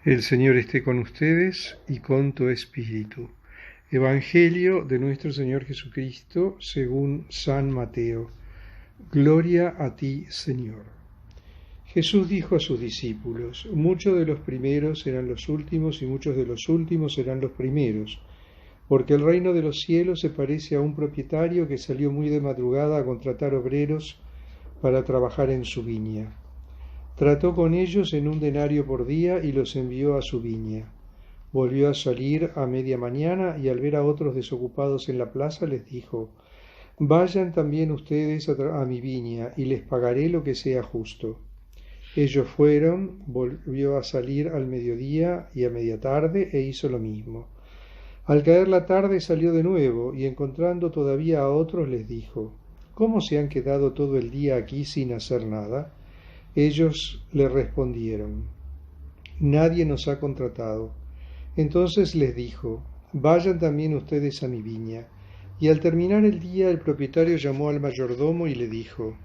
El Señor esté con ustedes y con tu espíritu. Evangelio de nuestro Señor Jesucristo según San Mateo. Gloria a ti, Señor. Jesús dijo a sus discípulos: muchos de los primeros serán los últimos y muchos de los últimos serán los primeros, porque el reino de los cielos se parece a un propietario que salió muy de madrugada a contratar obreros para trabajar en su viña. Trató con ellos en 1 denario por día y los envió a su viña. Volvió a salir a media mañana y al ver a otros desocupados en la plaza les dijo: vayan también ustedes a mi viña y les pagaré lo que sea justo. Ellos fueron, volvió a salir al mediodía y a media tarde e hizo lo mismo. Al caer la tarde salió de nuevo y encontrando todavía a otros les dijo: ¿cómo se han quedado todo el día aquí sin hacer nada? Ellos le respondieron: nadie nos ha contratado. Entonces les dijo: vayan también ustedes a mi viña. Y al terminar el día el propietario llamó al mayordomo y le dijo: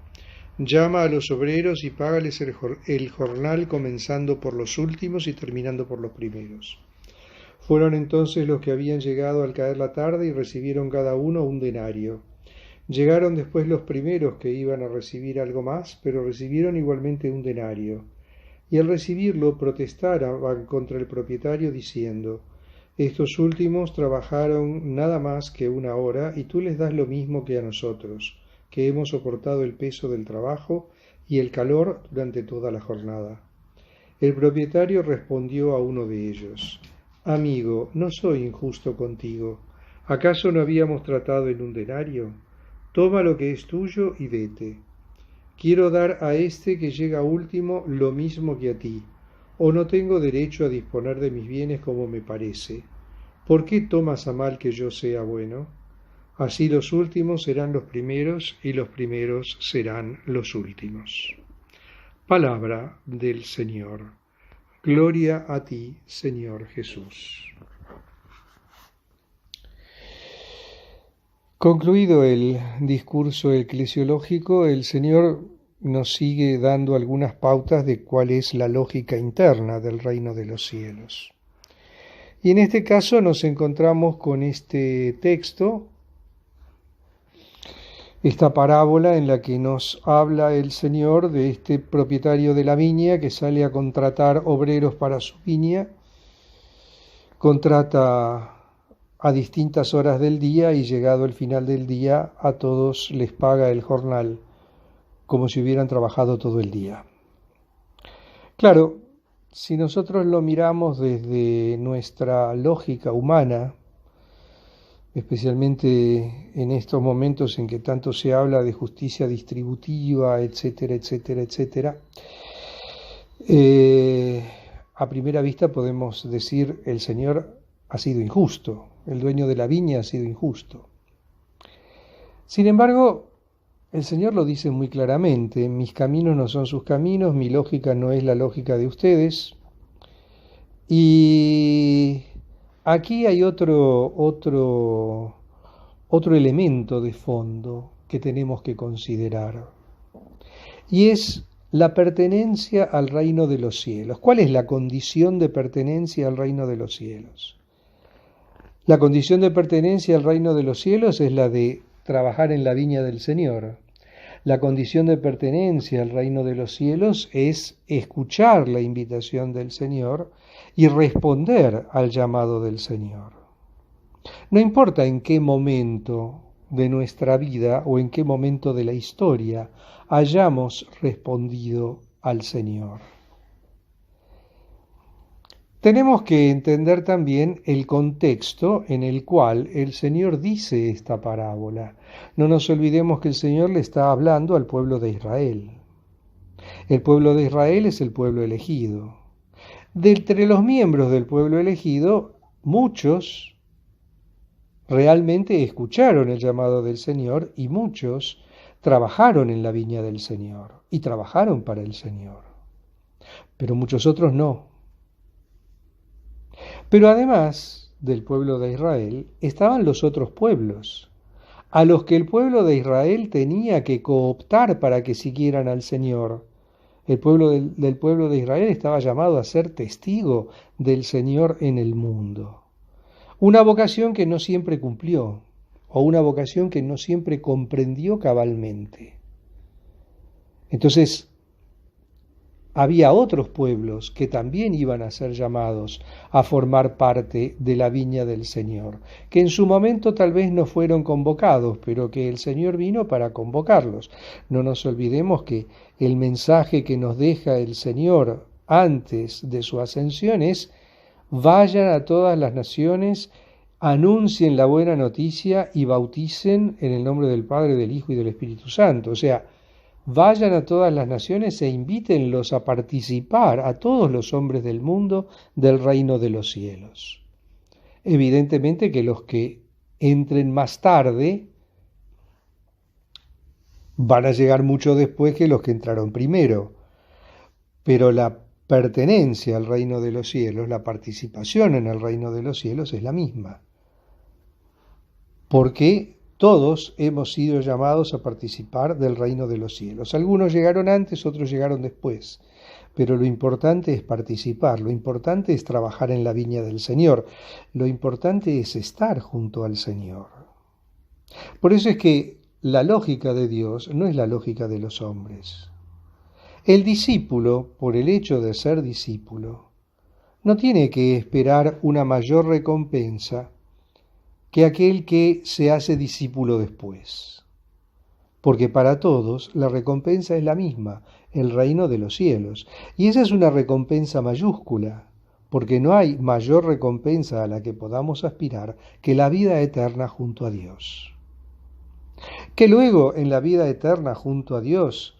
llama a los obreros y págales el jornal, comenzando por los últimos y terminando por los primeros. Fueron entonces los que habían llegado al caer la tarde y recibieron cada uno 1 denario. Llegaron después los primeros que iban a recibir algo más, pero recibieron igualmente 1 denario. Y al recibirlo protestaron contra el propietario diciendo: estos últimos trabajaron nada más que 1 hora y tú les das lo mismo que a nosotros, que hemos soportado el peso del trabajo y el calor durante toda la jornada. El propietario respondió a uno de ellos: amigo, no soy injusto contigo. ¿Acaso no habíamos tratado en 1 denario? Toma lo que es tuyo y vete. Quiero dar a este que llega último lo mismo que a ti, o no tengo derecho a disponer de mis bienes como me parece. ¿Por qué tomas a mal que yo sea bueno? Así los últimos serán los primeros y los primeros serán los últimos. Palabra del Señor. Gloria a ti, Señor Jesús. Concluido el discurso eclesiológico, el Señor nos sigue dando algunas pautas de cuál es la lógica interna del reino de los cielos. Y en este caso nos encontramos con este texto, esta parábola en la que nos habla el Señor de este propietario de la viña que sale a contratar obreros para su viña, contrata a distintas horas del día y llegado el final del día a todos les paga el jornal como si hubieran trabajado todo el día. Claro, si nosotros lo miramos desde nuestra lógica humana, especialmente en estos momentos en que tanto se habla de justicia distributiva, etcétera, etcétera, etcétera, a primera vista podemos decir: el Señor ha sido injusto, el dueño de la viña ha sido injusto. Sin embargo, el Señor lo dice muy claramente: mis caminos no son sus caminos, mi lógica no es la lógica de ustedes. Y aquí hay otro elemento de fondo que tenemos que considerar, y es la pertenencia al reino de los cielos. ¿Cuál es la condición de pertenencia al reino de los cielos? La condición de pertenencia al reino de los cielos es la de trabajar en la viña del Señor. La condición de pertenencia al reino de los cielos es escuchar la invitación del Señor y responder al llamado del Señor. No importa en qué momento de nuestra vida o en qué momento de la historia hayamos respondido al Señor. Tenemos que entender también el contexto en el cual el Señor dice esta parábola. No nos olvidemos que el Señor le está hablando al pueblo de Israel. El pueblo de Israel es el pueblo elegido. De entre los miembros del pueblo elegido, muchos realmente escucharon el llamado del Señor y muchos trabajaron en la viña del Señor y trabajaron para el Señor. Pero muchos otros no. Pero además del pueblo de Israel estaban los otros pueblos, a los que el pueblo de Israel tenía que cooptar para que siguieran al Señor, El pueblo del pueblo de Israel estaba llamado a ser testigo del Señor en el mundo. Una vocación que no siempre cumplió, o una vocación que no siempre comprendió cabalmente. Entonces, había otros pueblos que también iban a ser llamados a formar parte de la viña del Señor, que en su momento tal vez no fueron convocados, pero que el Señor vino para convocarlos. No nos olvidemos que el mensaje que nos deja el Señor antes de su ascensión es: vayan a todas las naciones, anuncien la buena noticia y bauticen en el nombre del Padre, del Hijo y del Espíritu Santo. O sea, vayan a todas las naciones e invítenlos a participar, a todos los hombres del mundo, del reino de los cielos. Evidentemente que los que entren más tarde van a llegar mucho después que los que entraron primero, pero la pertenencia al reino de los cielos, la participación en el reino de los cielos es la misma, porque todos hemos sido llamados a participar del reino de los cielos. Algunos llegaron antes, otros llegaron después, pero lo importante es participar, lo importante es trabajar en la viña del Señor, lo importante es estar junto al Señor. Por eso es que la lógica de Dios no es la lógica de los hombres. El discípulo, por el hecho de ser discípulo, no tiene que esperar una mayor recompensa que aquel que se hace discípulo después. Porque para todos la recompensa es la misma, el reino de los cielos. Y esa es una recompensa mayúscula, porque no hay mayor recompensa a la que podamos aspirar que la vida eterna junto a Dios. Que luego en la vida eterna junto a Dios,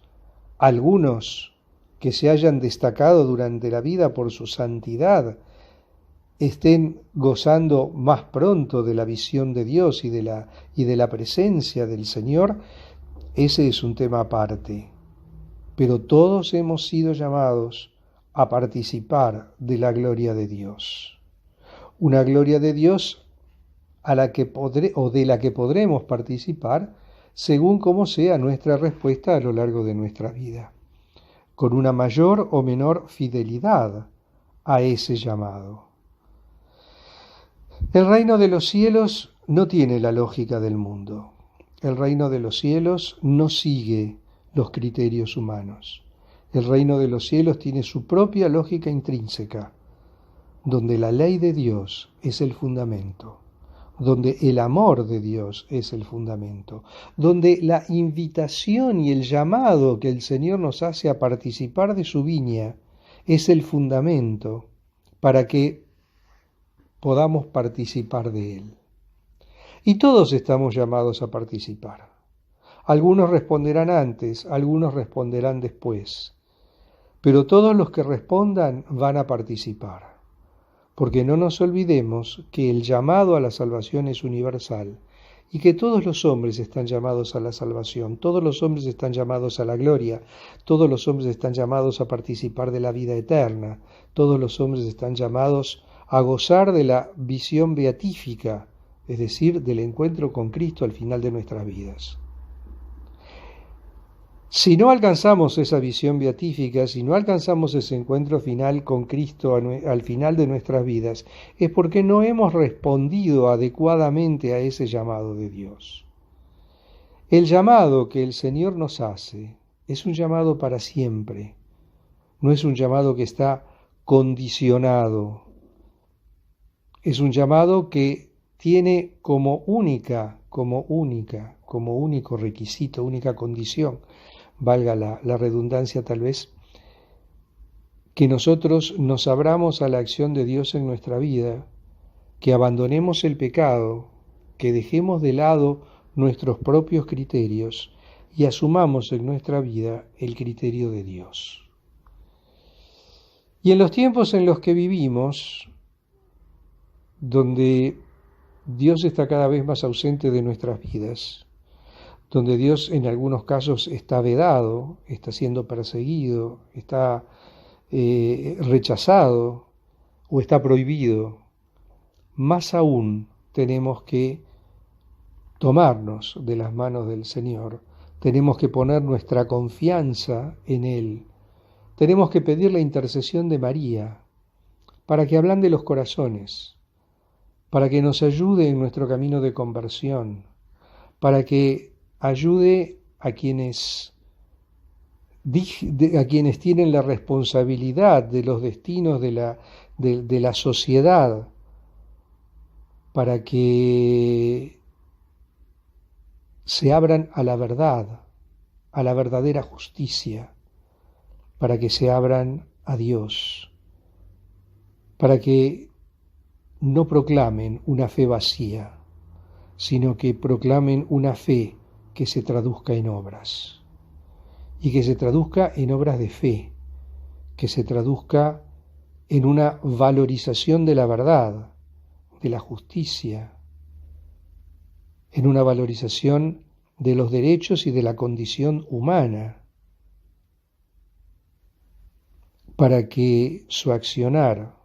algunos que se hayan destacado durante la vida por su santidad, estén gozando más pronto de la visión de Dios y de la presencia del Señor, ese es un tema aparte. Pero todos hemos sido llamados a participar de la gloria de Dios. Una gloria de Dios de la que podremos participar según cómo sea nuestra respuesta a lo largo de nuestra vida, con una mayor o menor fidelidad a ese llamado. El reino de los cielos no tiene la lógica del mundo. El reino de los cielos no sigue los criterios humanos. El reino de los cielos tiene su propia lógica intrínseca, donde la ley de Dios es el fundamento, donde el amor de Dios es el fundamento, donde la invitación y el llamado que el Señor nos hace a participar de su viña es el fundamento para que podamos participar de él. Y todos estamos llamados a participar. Algunos responderán antes, algunos responderán después, pero todos los que respondan van a participar, porque no nos olvidemos que el llamado a la salvación es universal y que todos los hombres están llamados a la salvación, todos los hombres están llamados a la gloria, todos los hombres están llamados a participar de la vida eterna, todos los hombres están llamados a gozar de la visión beatífica, es decir, del encuentro con Cristo al final de nuestras vidas. Si no alcanzamos esa visión beatífica, si no alcanzamos ese encuentro final con Cristo al final de nuestras vidas, es porque no hemos respondido adecuadamente a ese llamado de Dios. El llamado que el Señor nos hace es un llamado para siempre, no es un llamado que está condicionado, es un llamado que tiene como único requisito, única condición, valga la redundancia tal vez, que nosotros nos abramos a la acción de Dios en nuestra vida, que abandonemos el pecado, que dejemos de lado nuestros propios criterios y asumamos en nuestra vida el criterio de Dios. Y en los tiempos en los que vivimos, donde Dios está cada vez más ausente de nuestras vidas, donde Dios en algunos casos está vedado, está siendo perseguido, está rechazado o está prohibido, más aún tenemos que tomarnos de las manos del Señor, tenemos que poner nuestra confianza en Él, tenemos que pedir la intercesión de María para que ablande los corazones, para que nos ayude en nuestro camino de conversión, para que ayude a quienes tienen la responsabilidad de los destinos de la sociedad, para que se abran a la verdad, a la verdadera justicia, para que se abran a Dios, para que no proclamen una fe vacía, sino que proclamen una fe que se traduzca en obras, y que se traduzca en obras de fe, que se traduzca en una valorización de la verdad, de la justicia, en una valorización de los derechos y de la condición humana, para que su accionar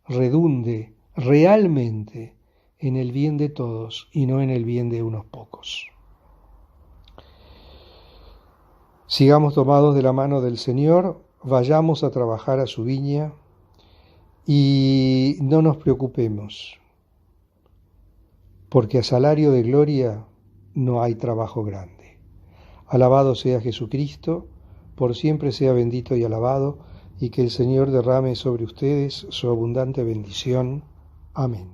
redunde realmente en el bien de todos y no en el bien de unos pocos. Sigamos tomados de la mano del Señor, vayamos a trabajar a su viña y no nos preocupemos, porque a salario de gloria no hay trabajo grande. Alabado sea Jesucristo, por siempre sea bendito y alabado, y que el Señor derrame sobre ustedes su abundante bendición. Amén.